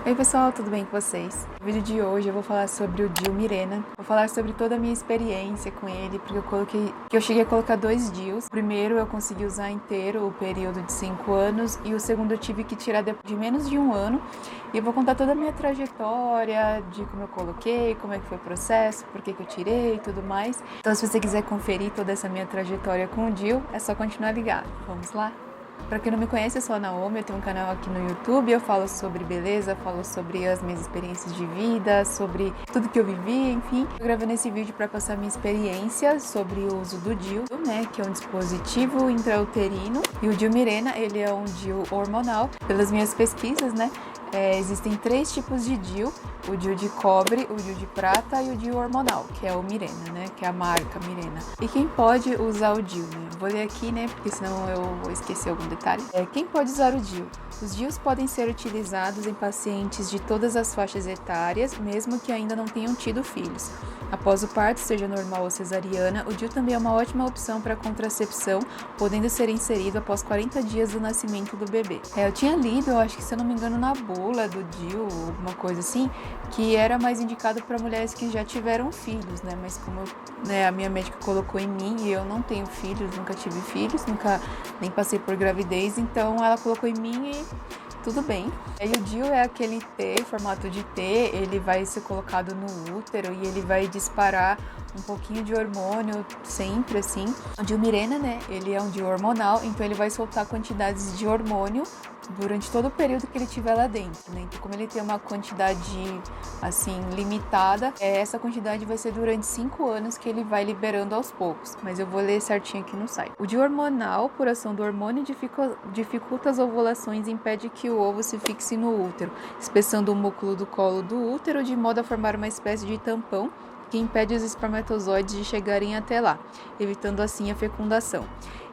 Oi pessoal, tudo bem com vocês? No vídeo de hoje eu vou falar sobre o DIU Mirena. Vou falar sobre toda a minha experiência com ele, porque eu cheguei a colocar 2 DIUs. O primeiro eu consegui usar inteiro o período de 5 anos e o segundo eu tive que tirar de menos de 1 ano. E eu vou contar toda a minha trajetória, de como eu coloquei, como é que foi o processo, por que eu tirei e tudo mais. Então se você quiser conferir toda essa minha trajetória com o DIU, é só continuar ligado. Vamos lá? Pra quem não me conhece, eu sou a Naomi, eu tenho um canal aqui no YouTube, eu falo sobre beleza, falo sobre as minhas experiências de vida, sobre tudo que eu vivi, enfim. Tô gravando esse vídeo para passar minha experiência sobre o uso do DIU, né, que é um dispositivo intrauterino. E o DIU Mirena, ele é um DIU hormonal. Pelas minhas pesquisas, né, existem 3 tipos de DIU: o DIU de cobre, o DIU de prata e o DIU hormonal, que é o Mirena, né, que é a marca Mirena. E quem pode usar o DIU, né? Vou ler aqui, né, porque senão eu vou esquecer algum detalhe. Quem pode usar o DIU? Os DIUs podem ser utilizados em pacientes de todas as faixas etárias, mesmo que ainda não tenham tido filhos. Após o parto, seja normal ou cesariana, o DIU também é uma ótima opção para contracepção, podendo ser inserido após 40 dias do nascimento do bebê. Eu tinha lido, eu acho que se eu não me engano, na bula do DIU, alguma coisa assim, que era mais indicado para mulheres que já tiveram filhos, né? Mas como a minha médica colocou em mim e eu não tenho filhos, nunca tive filhos, nunca nem passei por gravidez, então ela colocou em mim e tudo bem. E o DIU é aquele T, formato de T, ele vai ser colocado no útero e ele vai disparar um pouquinho de hormônio, sempre assim. O DIU Mirena, né, ele é um DIU hormonal, então ele vai soltar quantidades de hormônio durante todo o período que ele estiver lá dentro, né? Então, como ele tem uma quantidade, assim, limitada, essa quantidade vai ser durante 5 anos que ele vai liberando aos poucos. Mas eu vou ler certinho aqui no site. O DIU hormonal, por ação do hormônio, dificulta as ovulações e impede que o ovo se fixe no útero, espessando o músculo do colo do útero de modo a formar uma espécie de tampão que impede os espermatozoides de chegarem até lá, evitando assim a fecundação.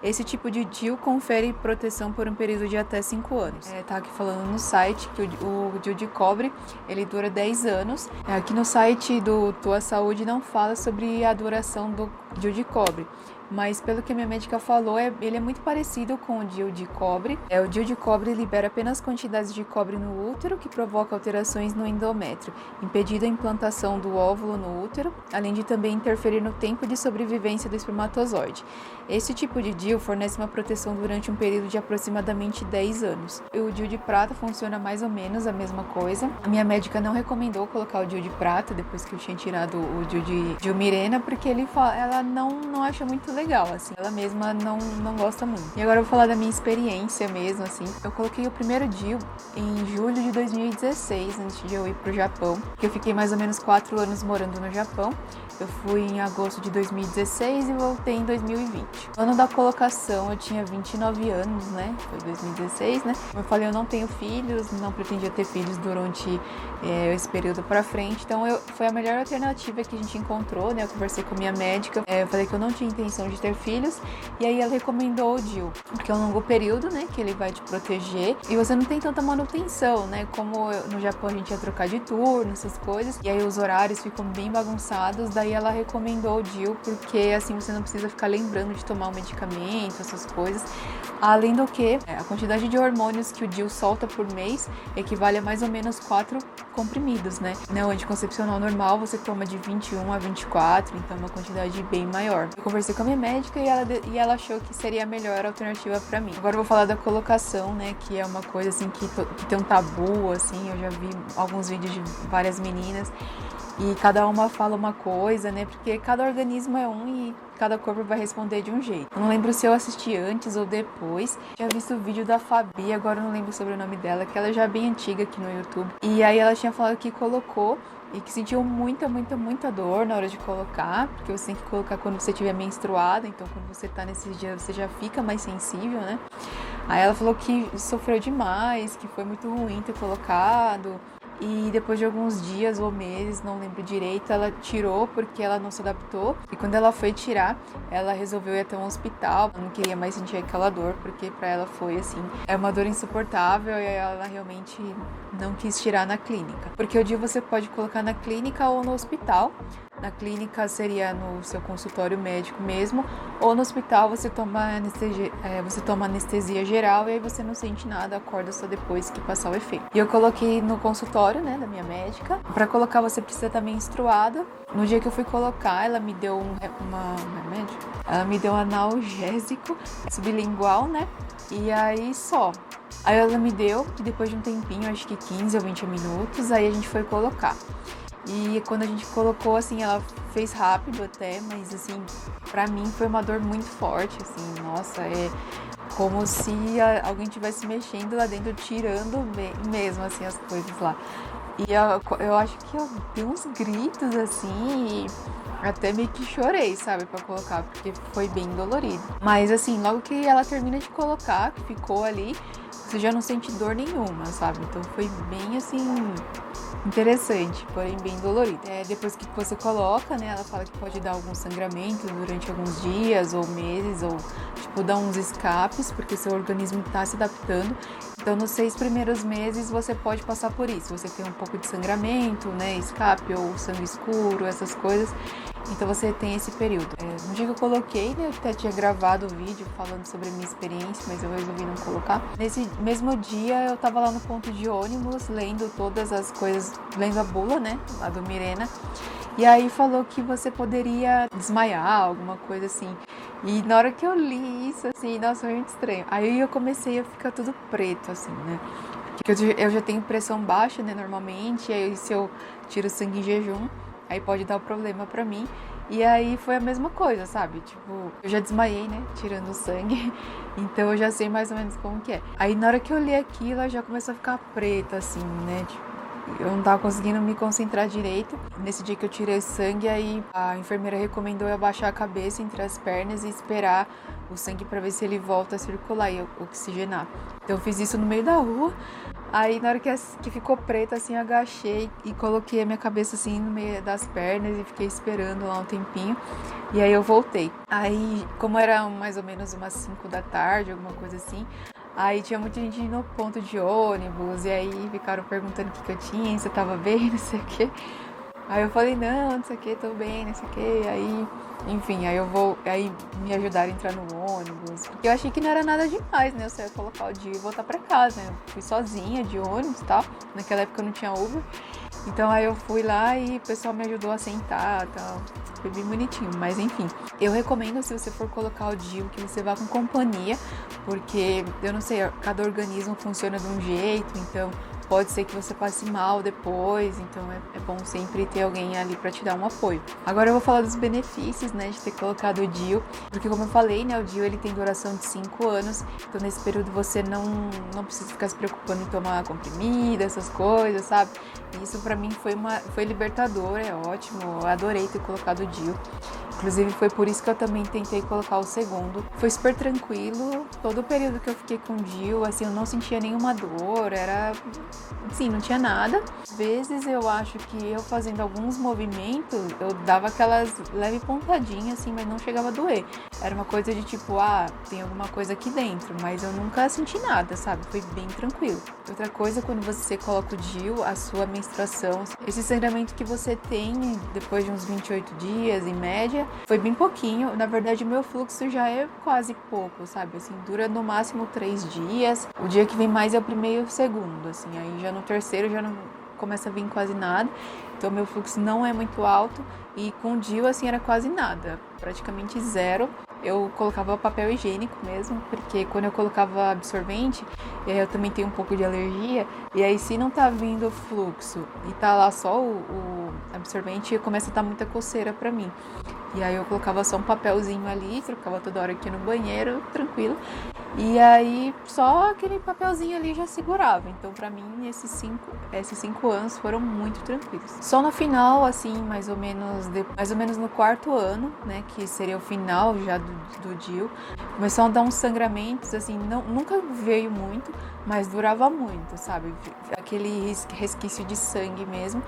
Esse tipo de DIU confere proteção por um período de até 5 anos. Tá aqui falando no site que o DIU de cobre, ele dura 10 anos. Aqui no site do Tua Saúde não fala sobre a duração do DIU de cobre, mas pelo que a minha médica falou, ele é muito parecido com o DIU de cobre. O DIU de cobre libera apenas quantidades de cobre no útero, que provoca alterações no endométrio, impedindo a implantação do óvulo no útero, além de também interferir no tempo de sobrevivência do espermatozoide. Esse tipo de DIU fornece uma proteção durante um período de aproximadamente 10 anos. O DIU de prata funciona mais ou menos a mesma coisa. A minha médica não recomendou colocar o DIU de prata depois que eu tinha tirado o DIU de DIU Mirena, porque ela não acha muito legal, assim. Ela mesma não gosta muito. E agora eu vou falar da minha experiência mesmo, assim. Eu coloquei o primeiro DIU em julho de 2016, antes de eu ir pro Japão, porque eu fiquei mais ou menos 4 anos morando no Japão. Eu fui em agosto de 2016 e voltei em 2020. No ano da colocação eu tinha 29 anos, né? Foi 2016, né? Como eu falei, eu não tenho filhos, não pretendia ter filhos durante esse período pra frente. Então foi a melhor alternativa que a gente encontrou, né? Eu conversei com a minha médica, eu falei que eu não tinha intenção de ter filhos. E aí ela recomendou o DIU, porque é um longo período, né? Que ele vai te proteger. E você não tem tanta manutenção, né? Como no Japão a gente ia trocar de turno, essas coisas. E aí os horários ficam bem bagunçados. Daí ela recomendou o DIU, porque assim você não precisa ficar lembrando de tomar um medicamento, essas coisas. Além do que, a quantidade de hormônios que o DIU solta por mês equivale a mais ou menos 4 comprimidos, né? O anticoncepcional normal você toma de 21 a 24, então é uma quantidade bem maior. Eu conversei com a minha médica e ela achou que seria a melhor alternativa pra mim. Agora eu vou falar da colocação, né? Que é uma coisa assim que tem um tabu, assim. Eu já vi alguns vídeos de várias meninas e cada uma fala uma coisa, né? Porque cada organismo é um e cada corpo vai responder de um jeito. Eu não lembro se eu assisti antes ou depois. Tinha visto o vídeo da Fabi, agora eu não lembro sobre o nome dela, que ela já é bem antiga aqui no YouTube. E aí ela tinha falado que colocou e que sentiu muita dor na hora de colocar, porque você tem que colocar quando você estiver menstruada, então quando você tá nesses dias você já fica mais sensível, né? Aí ela falou que sofreu demais, que foi muito ruim ter colocado. E depois de alguns dias ou meses, não lembro direito, ela tirou porque ela não se adaptou. E quando ela foi tirar, ela resolveu ir até um hospital. Ela não queria mais sentir aquela dor, porque pra ela foi assim, é uma dor insuportável e ela realmente não quis tirar na clínica. Porque o DIU você pode colocar na clínica ou no hospital. Na clínica seria no seu consultório médico mesmo, ou no hospital você toma anestesia geral e aí você não sente nada, acorda só depois que passar o efeito. E eu coloquei no consultório, né, da minha médica. Para colocar você precisa estar menstruada. No dia que eu fui colocar, ela me deu um remédio. Ela me deu um analgésico sublingual, né? E aí só. Aí ela me deu, e depois de um tempinho, acho que 15 ou 20 minutos, aí a gente foi colocar. E quando a gente colocou, assim, ela fez rápido até, mas assim, pra mim foi uma dor muito forte, assim, nossa, é como se alguém estivesse mexendo lá dentro, tirando mesmo, assim, as coisas lá. E eu acho que eu dei uns gritos, assim, e até meio que chorei, sabe, pra colocar, porque foi bem dolorido. Mas assim, logo que ela termina de colocar, que ficou ali, você já não sente dor nenhuma, sabe? Então foi bem, assim, interessante, porém bem dolorido. Depois que você coloca, né, ela fala que pode dar algum sangramento durante alguns dias ou meses, ou tipo, dar uns escapes, porque seu organismo tá se adaptando. Então, nos 6 primeiros meses, você pode passar por isso. Você tem um pouco de sangramento, né, escape ou sangue escuro, essas coisas. Então, você tem esse período. No dia que eu coloquei, né, eu até tinha gravado o vídeo falando sobre a minha experiência, mas eu resolvi não colocar. Nesse mesmo dia, eu tava lá no ponto de ônibus, lendo todas as coisas, lendo a bula, né, lá do Mirena. E aí falou que você poderia desmaiar, alguma coisa assim. E na hora que eu li isso, assim, nossa, foi muito estranho. Aí eu comecei a ficar tudo preto, assim, né? Porque eu já tenho pressão baixa, né, normalmente. E aí se eu tiro sangue em jejum, aí pode dar um problema pra mim. E aí foi a mesma coisa, sabe? Tipo, eu já desmaiei, né, tirando o sangue. Então eu já sei mais ou menos como que é. Aí na hora que eu li aquilo, ela já começou a ficar preta, assim, né? Tipo, eu não tava conseguindo me concentrar direito. Nesse dia que eu tirei sangue, aí a enfermeira recomendou eu abaixar a cabeça entre as pernas e esperar o sangue para ver se ele volta a circular e oxigenar. Então eu fiz isso no meio da rua. Aí na hora que ficou preta, assim, eu agachei e coloquei a minha cabeça assim no meio das pernas e fiquei esperando lá um tempinho. E aí eu voltei. Aí, como era mais ou menos umas 5 da tarde, alguma coisa assim, aí tinha muita gente no ponto de ônibus, e aí ficaram perguntando o que eu tinha, se eu tava bem, não sei o quê. Aí eu falei, não sei o que, tô bem, não sei o que. Aí, enfim, aí me ajudaram a entrar no ônibus. Porque eu achei que não era nada demais, né? Eu só ia colocar o dia e voltar pra casa, né? Eu fui sozinha de ônibus e tal. Naquela época eu não tinha Uber. Então aí eu fui lá e o pessoal me ajudou a sentar e tal. Foi bem bonitinho, mas enfim. Eu recomendo, se você for colocar o DIU, que você vá com companhia, porque, eu não sei, cada organismo funciona de um jeito, então pode ser que você passe mal depois, então é bom sempre ter alguém ali para te dar um apoio. Agora eu vou falar dos benefícios, né, de ter colocado o DIU, porque como eu falei, né, o DIU ele tem duração de 5 anos, então nesse período você não precisa ficar se preocupando em tomar comprimido, essas coisas, sabe? E isso pra mim foi libertador, é ótimo, eu adorei ter colocado o DIU. Inclusive foi por isso que eu também tentei colocar o segundo. Foi super tranquilo, todo o período que eu fiquei com o DIU, assim, eu não sentia nenhuma dor, assim, não tinha nada. Às vezes eu acho que eu fazendo alguns movimentos, eu dava aquelas leve pontadinhas, assim, mas não chegava a doer. Era uma coisa de tipo, tem alguma coisa aqui dentro, mas eu nunca senti nada, sabe? Foi bem tranquilo. Outra coisa, quando você coloca o DIU, a sua menstruação, esse sangramento que você tem depois de uns 28 dias, em média, foi bem pouquinho. Na verdade, o meu fluxo já é quase pouco, sabe? Assim, dura no máximo 3 dias. O dia que vem mais é o primeiro e o segundo, assim. Aí já no terceiro já não começa a vir quase nada. Então, meu fluxo não é muito alto. E com o DIU, assim, era quase nada. Praticamente zero. Eu colocava papel higiênico mesmo, porque quando eu colocava absorvente, eu também tenho um pouco de alergia, e aí se não tá vindo o fluxo e tá lá só o absorvente, começa a dar muita coceira pra mim. E aí eu colocava só um papelzinho ali, trocava toda hora aqui no banheiro, tranquilo. E aí só aquele papelzinho ali já segurava. Então pra mim esses 5 anos foram muito tranquilos. Só no final, assim, mais ou menos no 4º ano, né, que seria o final já do DIU, começou a dar uns sangramentos, assim, nunca veio muito, mas durava muito, sabe? Aquele resquício de sangue mesmo.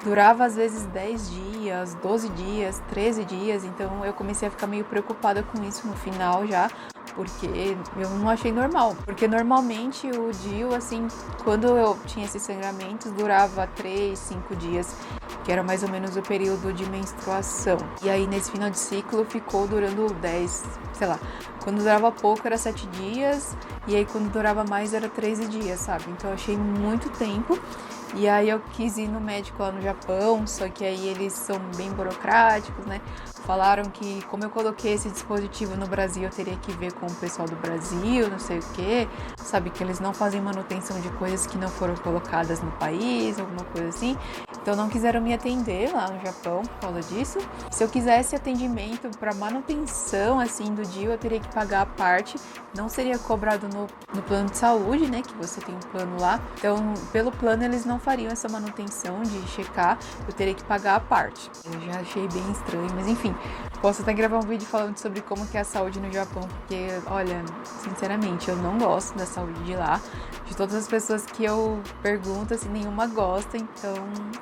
Durava às vezes 10 dias, 12 dias, 13 dias, então eu comecei a ficar meio preocupada com isso no final já, porque eu não achei normal. Porque normalmente o DIU, assim, quando eu tinha esses sangramentos, durava 3, 5 dias, que era mais ou menos o período de menstruação. E aí nesse final de ciclo ficou durando 10, sei lá. Quando durava pouco era 7 dias, e aí quando durava mais era 13 dias, sabe? Então eu achei muito tempo. E aí eu quis ir no médico lá no Japão, só que aí eles são bem burocráticos, né? Falaram que como eu coloquei esse dispositivo no Brasil, eu teria que ver com o pessoal do Brasil, não sei o quê. Sabe que eles não fazem manutenção de coisas que não foram colocadas no país, alguma coisa assim. Então não quiseram me atender lá no Japão por causa disso. Se eu quisesse atendimento para manutenção assim do DIU, eu teria que pagar a parte. Não seria cobrado no plano de saúde, né? Que você tem um plano lá. Então, pelo plano, eles não fariam essa manutenção de checar. Eu teria que pagar a parte. Eu já achei bem estranho, mas enfim. Posso até gravar um vídeo falando sobre como que é a saúde no Japão, porque, olha, sinceramente, eu não gosto da saúde de lá. De todas as pessoas que eu pergunto, assim, nenhuma gosta, então,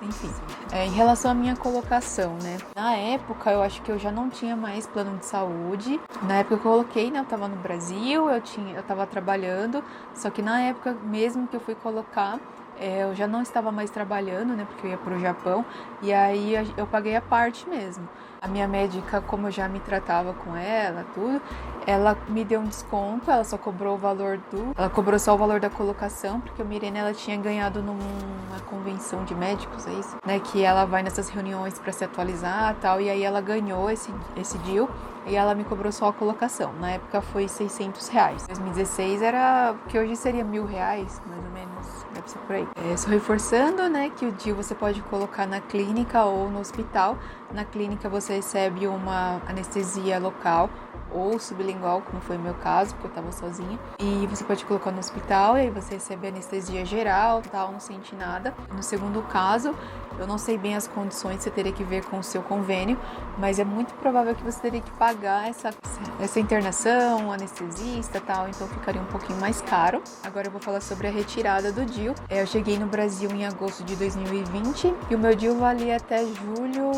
enfim. Em relação à minha colocação, né? Na época, eu acho que eu já não tinha mais plano de saúde. Na época que eu coloquei, né? Eu tava no Brasil, eu tava trabalhando, só que na época mesmo que eu fui colocar, eu já não estava mais trabalhando, né? Porque eu ia pro Japão, e aí eu paguei a parte mesmo. A minha médica, como eu já me tratava com ela, tudo, ela me deu um desconto, ela só cobrou o valor ela cobrou só o valor da colocação, porque a Mirena, ela tinha ganhado numa convenção de médicos, é isso? Né, que ela vai nessas reuniões para se atualizar e tal, e aí ela ganhou esse deal, e ela me cobrou só a colocação. Na época foi R$600. 2016 era, que hoje seria R$1.000, mais ou menos, deve ser por aí. Só reforçando, né, que o DIU você pode colocar na clínica ou no hospital. Na clínica você recebe uma anestesia local ou sublingual, como foi o meu caso, porque eu tava sozinha. E você pode colocar no hospital, e aí você recebe anestesia geral, tal, não sente nada. No segundo caso, eu não sei bem as condições, você teria que ver com o seu convênio, mas é muito provável que você teria que pagar essa internação, anestesista, tal, então ficaria um pouquinho mais caro. Agora eu vou falar sobre a retirada do DIU. Eu cheguei no Brasil em agosto de 2020 e o meu DIU valia até julho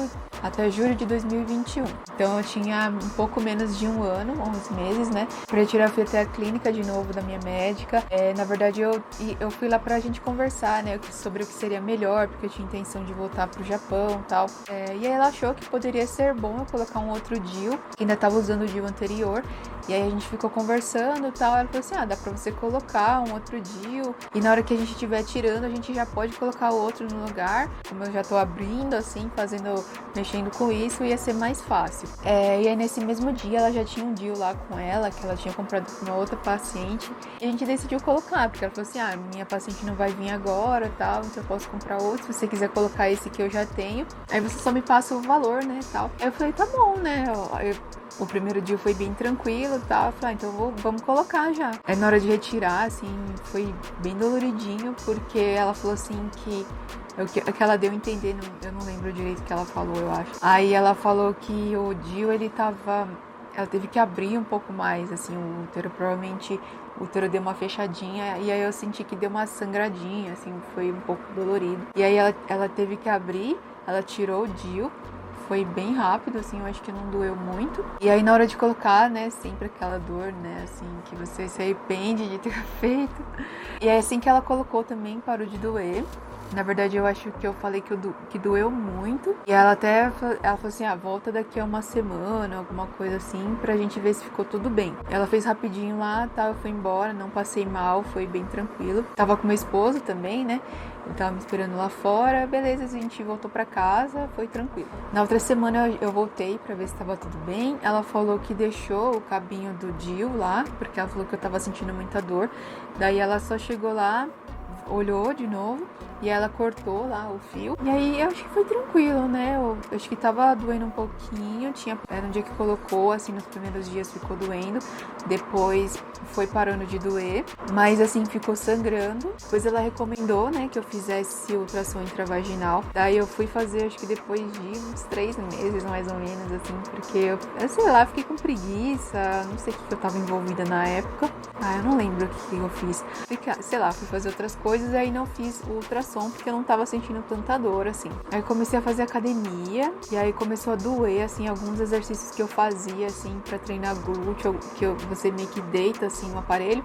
de 2021. Então eu tinha um pouco menos de um ano, 11 meses, né? Pra retirar, eu fui até a clínica de novo da minha médica. Na verdade, eu fui lá pra gente conversar, né? Sobre o que seria melhor, porque eu tinha intenção de voltar pro Japão e tal. E aí ela achou que poderia ser bom eu colocar um outro DIU, que ainda tava usando o DIU anterior. E aí a gente ficou conversando e tal. Ela falou assim, dá pra você colocar um outro DIU. E na hora que a gente estiver tirando, a gente já pode colocar o outro no lugar. Como eu já tô abrindo, assim, mexendo com isso, ia ser mais fácil. E aí nesse mesmo dia, ela já tinha um DIU lá com ela, que ela tinha comprado com uma outra paciente. E a gente decidiu colocar, porque ela falou assim, minha paciente não vai vir agora, tal, então eu posso comprar outro. Se você quiser colocar esse que eu já tenho, aí você só me passa o valor, né, tal. Aí eu falei, tá bom, né, o primeiro DIU foi bem tranquilo e tal. Eu falei, então vamos colocar já. Aí na hora de retirar, assim, foi bem doloridinho, porque ela falou assim que o que ela deu a entender, eu não lembro direito o que ela falou, eu acho. Aí ela falou que o DIU, ela teve que abrir um pouco mais, assim, o útero. Provavelmente o útero deu uma fechadinha, e aí eu senti que deu uma sangradinha, assim, foi um pouco dolorido. E aí ela teve que abrir, ela tirou o DIU. Foi bem rápido, assim, eu acho que não doeu muito. E aí na hora de colocar, né, sempre aquela dor, né, assim, que você se arrepende de ter feito. E é assim que ela colocou também, parou de doer. Na verdade, eu acho que eu falei que doeu muito. E ela falou assim, volta daqui a uma semana, alguma coisa assim, pra gente ver se ficou tudo bem. Ela fez rapidinho lá, tá, eu fui embora, não passei mal, foi bem tranquilo. Tava com meu esposo também, né? Eu tava me esperando lá fora, beleza, a gente voltou pra casa, foi tranquilo. Na outra semana eu voltei pra ver se tava tudo bem. Ela falou que deixou o cabinho do DIU lá, porque ela falou que eu tava sentindo muita dor. Daí ela só chegou lá, olhou de novo e ela cortou lá o fio. E aí eu acho que foi tranquilo, né? Eu acho que tava doendo um pouquinho. Era um dia que colocou, assim, nos primeiros dias ficou doendo. Depois foi parando de doer. Mas assim, ficou sangrando. Depois ela recomendou, né, que eu fizesse ultrassom intravaginal. Daí eu fui fazer, acho que depois de uns 3 meses, mais ou menos, assim. Porque eu sei lá, fiquei com preguiça. Não sei o que eu tava envolvida na época. Eu não lembro o que eu fiz. Sei lá, fui fazer outras coisas e aí não fiz o ultrassom. ultrassom porque eu não tava sentindo tanta dor, assim. Aí comecei a fazer academia e aí começou a doer, assim, alguns exercícios que eu fazia, assim, pra treinar glúteo, você meio que deita, assim, no aparelho.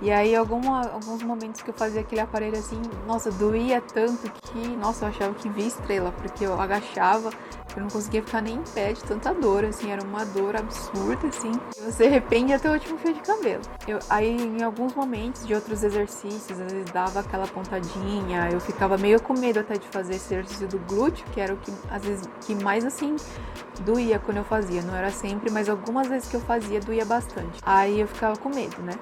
E aí, alguns momentos que eu fazia aquele aparelho assim, nossa, doía tanto que, nossa, eu achava que via estrela, porque eu agachava, eu não conseguia ficar nem em pé de tanta dor, assim, era uma dor absurda, assim, e você arrepende até o último fio de cabelo. Aí, em alguns momentos de outros exercícios, às vezes dava aquela pontadinha, eu ficava meio com medo até de fazer esse exercício do glúteo, que era o que, às vezes, que mais, assim, doía quando eu fazia, não era sempre, mas algumas vezes que eu fazia doía bastante. Aí eu ficava com medo, né?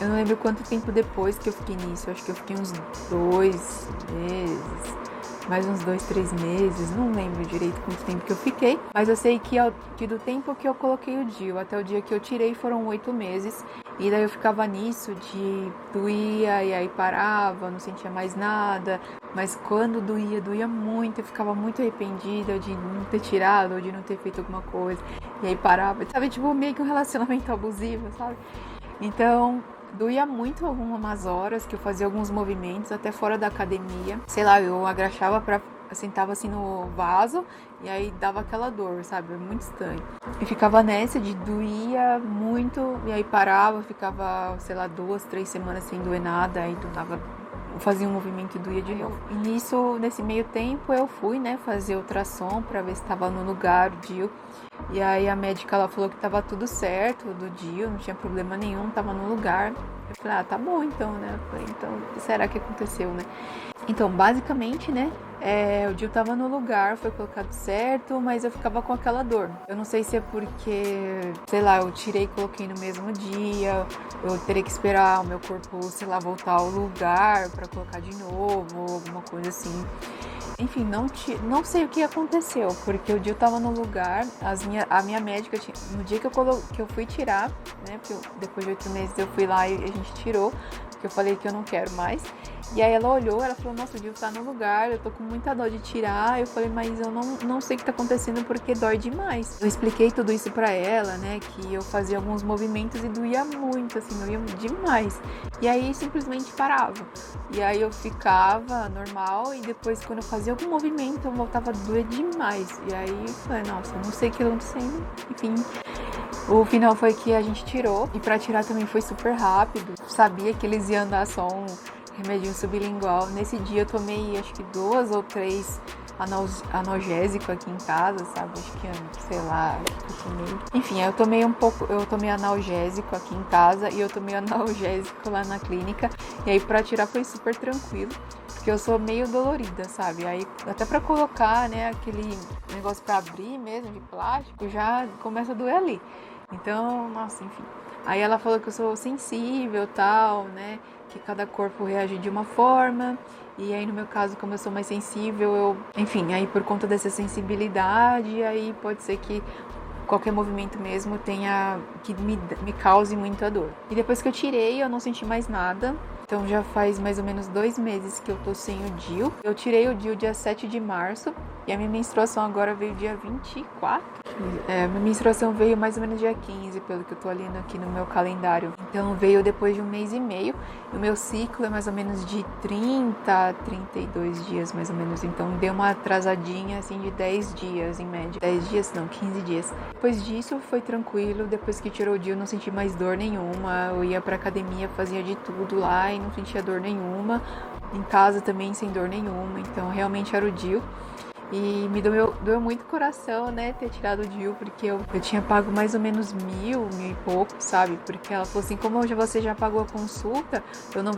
Eu não lembro quanto tempo depois que eu fiquei nisso, eu acho que eu fiquei uns 2 meses, mais uns 2, 3 meses, não lembro direito quanto tempo que eu fiquei, mas eu sei que do tempo que eu coloquei o DIU até o dia que eu tirei foram 8 meses, e daí eu ficava nisso de doía, e aí parava, não sentia mais nada, mas quando doía muito, eu ficava muito arrependida de não ter tirado ou de não ter feito alguma coisa, e aí parava, sabe, tipo meio que um relacionamento abusivo, sabe? Então, doía muito algumas horas que eu fazia alguns movimentos, até fora da academia. Sei lá, eu agachava sentava assim no vaso e aí dava aquela dor, sabe? Muito estranho. E ficava nessa de doía muito e aí parava, ficava, sei lá, 2, 3 semanas sem doer nada, aí fazia um movimento e doía de novo. E nesse meio tempo eu fui, né, fazer ultrassom pra ver se tava no lugar o DIU. E aí a médica, ela falou que tava tudo certo do DIU, não tinha problema nenhum, tava no lugar. Eu falei, tá bom então, né? Eu falei, então, o que será que aconteceu, né? Então, basicamente, né, o DIU tava no lugar, foi colocado certo, mas eu ficava com aquela dor. Eu não sei se é porque, sei lá, eu tirei e coloquei no mesmo dia, eu teria que esperar o meu corpo, sei lá, voltar ao lugar pra colocar de novo, ou alguma coisa assim. Enfim, não sei o que aconteceu, porque o DIU tava no lugar, a minha médica, no dia que eu fui tirar, né, porque depois de 8 meses eu fui lá e a gente tirou, porque eu falei que eu não quero mais, e aí ela olhou, ela falou, nossa, o DIU tá no lugar, eu tô com muita dor de tirar, eu falei, mas eu não sei o que tá acontecendo porque dói demais. Eu expliquei tudo isso pra ela, né, que eu fazia alguns movimentos e doía muito, assim, doía demais, e aí simplesmente parava, e aí eu ficava normal, e depois quando eu fazia algum movimento eu voltava a doer demais, e aí eu falei, nossa, não sei o que tá acontecendo, enfim. O final foi que a gente tirou, e pra tirar também foi super rápido, sabia que eles iam dar só um remedinho sublingual. Nesse dia eu tomei acho que 2 ou 3 analgésico aqui em casa, sabe? Acho que, sei lá, acho que eu tomei. Enfim, eu tomei analgésico aqui em casa e eu tomei analgésico lá na clínica. E aí pra tirar foi super tranquilo, porque eu sou meio dolorida, sabe? Aí até pra colocar, né, aquele negócio pra abrir mesmo de plástico, já começa a doer ali. Então, nossa, enfim. Aí ela falou que eu sou sensível, tal, né? Que cada corpo reage de uma forma. E aí, no meu caso, como eu sou mais sensível, enfim, aí por conta dessa sensibilidade, aí pode ser que qualquer movimento mesmo tenha que me cause muita dor. E depois que eu tirei, eu não senti mais nada. Então já faz mais ou menos 2 meses que eu tô sem o DIU. Eu tirei o DIU dia 7 de março e a minha menstruação agora veio dia 24. A minha menstruação veio mais ou menos dia 15, pelo que eu tô olhando aqui no meu calendário. Então veio depois de 1 mês e meio. O meu ciclo é mais ou menos de 30 a 32 dias, mais ou menos. Então deu uma atrasadinha assim de 10 dias em média. 10 dias não, 15 dias. Depois disso foi tranquilo. Depois que tirou o DIU não senti mais dor nenhuma. Eu ia pra academia, fazia de tudo lá e não sentia dor nenhuma. Em casa também sem dor nenhuma. Então realmente era o DIU. E me doeu muito o coração, né, ter tirado o DIU, porque eu tinha pago mais ou menos 1.000 e pouco, sabe? Porque ela falou assim, como você já pagou a consulta, eu não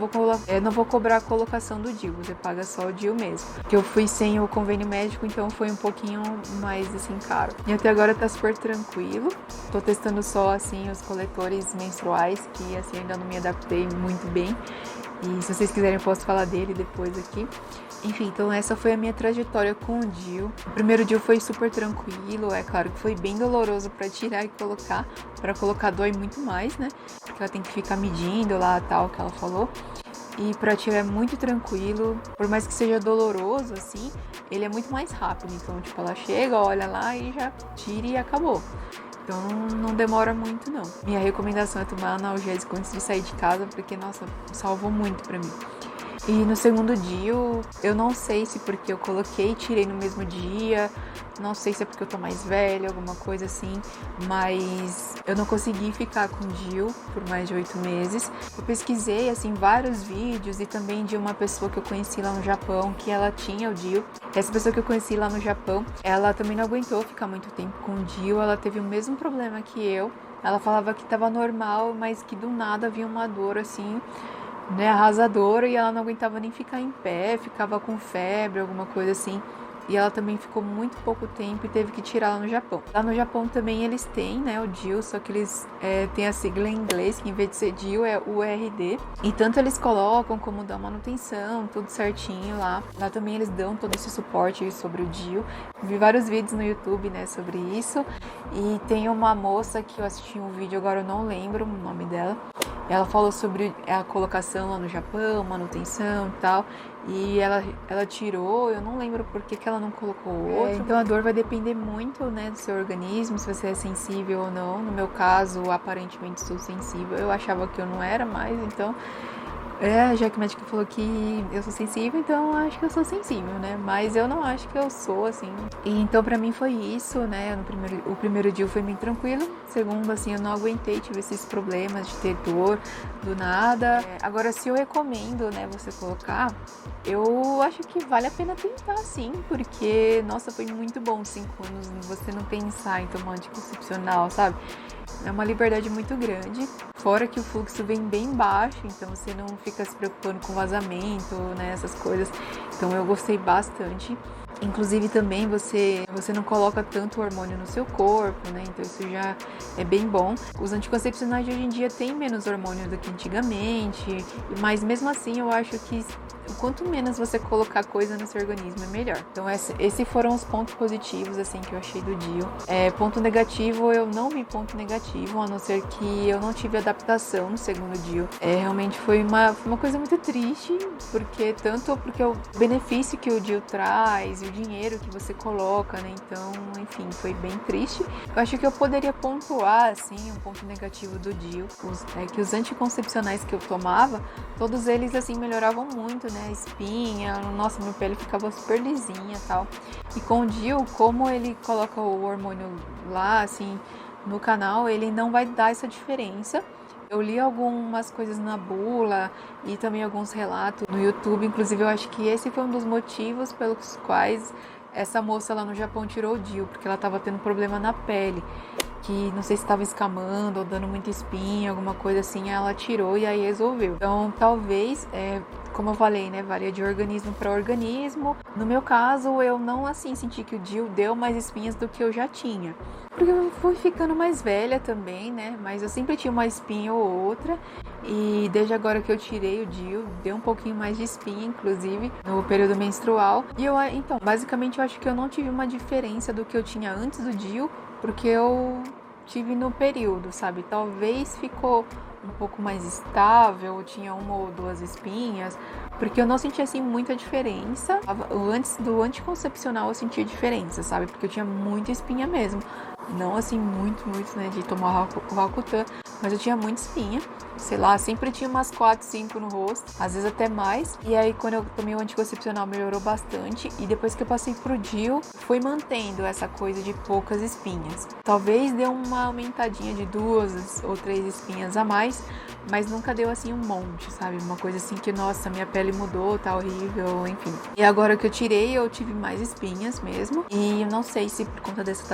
vou cobrar a colocação do DIU, você paga só o DIU mesmo. Porque eu fui sem o convênio médico, então foi um pouquinho mais, assim, caro. E até agora tá super tranquilo. Tô testando só, assim, os coletores menstruais, que, assim, ainda não me adaptei muito bem. E se vocês quiserem, eu posso falar dele depois aqui. Enfim, então essa foi a minha trajetória com o DIU. O primeiro DIU foi super tranquilo, é claro que foi bem doloroso pra tirar e colocar. Pra colocar dói muito mais, né? Porque ela tem que ficar medindo lá, tal, que ela falou. E pra tirar é muito tranquilo, por mais que seja doloroso, assim, ele é muito mais rápido. Então, tipo, ela chega, olha lá e já tira e acabou. Então não demora muito, não. Minha recomendação é tomar analgésico antes de sair de casa, porque, nossa, salvou muito pra mim. E no segundo DIU, eu não sei se porque eu coloquei e tirei no mesmo dia, não sei se é porque eu tô mais velha, alguma coisa assim, mas eu não consegui ficar com DIU por mais de 8 meses. Eu pesquisei, assim, vários vídeos e também de uma pessoa que eu conheci lá no Japão, que ela tinha o DIU. Essa pessoa que eu conheci lá no Japão, ela também não aguentou ficar muito tempo com o DIU, ela teve o mesmo problema que eu. Ela falava que tava normal, mas que do nada havia uma dor, assim, né, arrasadora, e ela não aguentava nem ficar em pé, ficava com febre, alguma coisa assim. E ela também ficou muito pouco tempo e teve que tirar lá no Japão. Lá no Japão também eles têm, né, o DIU, só que eles têm a sigla em inglês, que em vez de ser DIU é URD. E tanto eles colocam como dão manutenção, tudo certinho lá. Lá também eles dão todo esse suporte sobre o DIU. Vi vários vídeos no YouTube, né, sobre isso. E tem uma moça que eu assisti um vídeo, agora eu não lembro o nome dela. Ela falou sobre a colocação lá no Japão, manutenção e tal. E ela tirou, eu não lembro por que ela não colocou outro. Então a dor vai depender muito, né, do seu organismo, se você é sensível ou não. No meu caso, aparentemente sou sensível. Eu achava que eu não era mais, então... já que o médico falou que eu sou sensível, então eu acho que eu sou sensível, né? Mas eu não acho que eu sou, assim. E então pra mim foi isso, né? O primeiro dia foi bem tranquilo. Segundo, assim, eu não aguentei, tive esses problemas de ter dor do nada. Agora, se eu recomendo, né, você colocar, eu acho que vale a pena tentar, sim. Porque, nossa, foi muito bom 5 anos você não pensar em tomar anticoncepcional, sabe? É uma liberdade muito grande, fora que o fluxo vem bem baixo, então você não fica se preocupando com vazamento, né, essas coisas. Então eu gostei bastante. Inclusive também você não coloca tanto hormônio no seu corpo, né? Então isso já é bem bom. Os anticoncepcionais de hoje em dia têm menos hormônio do que antigamente, mas mesmo assim eu acho que quanto menos você colocar coisa no seu organismo é melhor. Então esses foram os pontos positivos assim que eu achei do DIU. Ponto negativo, eu não vi ponto negativo, a não ser que eu não tive adaptação no segundo DIU. Realmente foi uma coisa muito triste, porque o benefício que o DIU traz, o dinheiro que você coloca, né? Então, enfim, foi bem triste. Eu acho que eu poderia pontuar, assim, um ponto negativo do DIU, que os anticoncepcionais que eu tomava, todos eles, assim, melhoravam muito, né? Espinha, nossa, minha pele ficava super lisinha e tal. E com o DIU, como ele coloca o hormônio lá, assim, no canal, ele não vai dar essa diferença. Eu li algumas coisas na bula e também alguns relatos no YouTube. Inclusive, eu acho que esse foi um dos motivos pelos quais essa moça lá no Japão tirou o DIU, porque ela estava tendo problema na pele, que não sei se estava escamando ou dando muita espinha, alguma coisa assim, ela tirou e aí resolveu. Então, talvez, como eu falei, né, varia de organismo para organismo. No meu caso, eu não, assim, senti que o DIU deu mais espinhas do que eu já tinha. Porque eu fui ficando mais velha também, né? Mas eu sempre tinha uma espinha ou outra. E desde agora que eu tirei o DIU, deu um pouquinho mais de espinha, inclusive, no período menstrual. Então, basicamente, eu acho que eu não tive uma diferença do que eu tinha antes do DIU, porque eu tive no período, sabe? Talvez ficou um pouco mais estável, tinha 1 ou 2 espinhas, porque eu não sentia, assim, muita diferença. Antes do anticoncepcional eu sentia diferença, sabe? Porque eu tinha muita espinha mesmo. Não, assim, muito, né, de tomar o Rakutan, mas eu tinha muita espinha. Sei lá, sempre tinha umas 4, 5 no rosto, às vezes até mais. E aí, quando eu tomei o anticoncepcional, melhorou bastante. E depois que eu passei pro DIU, fui mantendo essa coisa de poucas espinhas. Talvez deu uma aumentadinha de 2 ou 3 espinhas a mais, mas nunca deu, assim, um monte, sabe? Uma coisa assim que, nossa, minha pele mudou, tá horrível, enfim. E agora que eu tirei, eu tive mais espinhas mesmo. E eu não sei se por conta dessa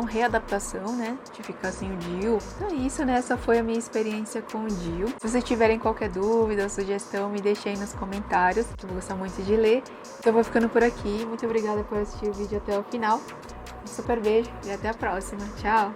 readaptação, né, de ficar sem o DIU. Então é isso, né? Essa foi a minha experiência com o DIU. Se vocês tiverem qualquer dúvida ou sugestão, me deixem aí nos comentários, que eu vou gostar muito de ler. Então eu vou ficando por aqui. Muito obrigada por assistir o vídeo até o final. Um super beijo e até a próxima. Tchau!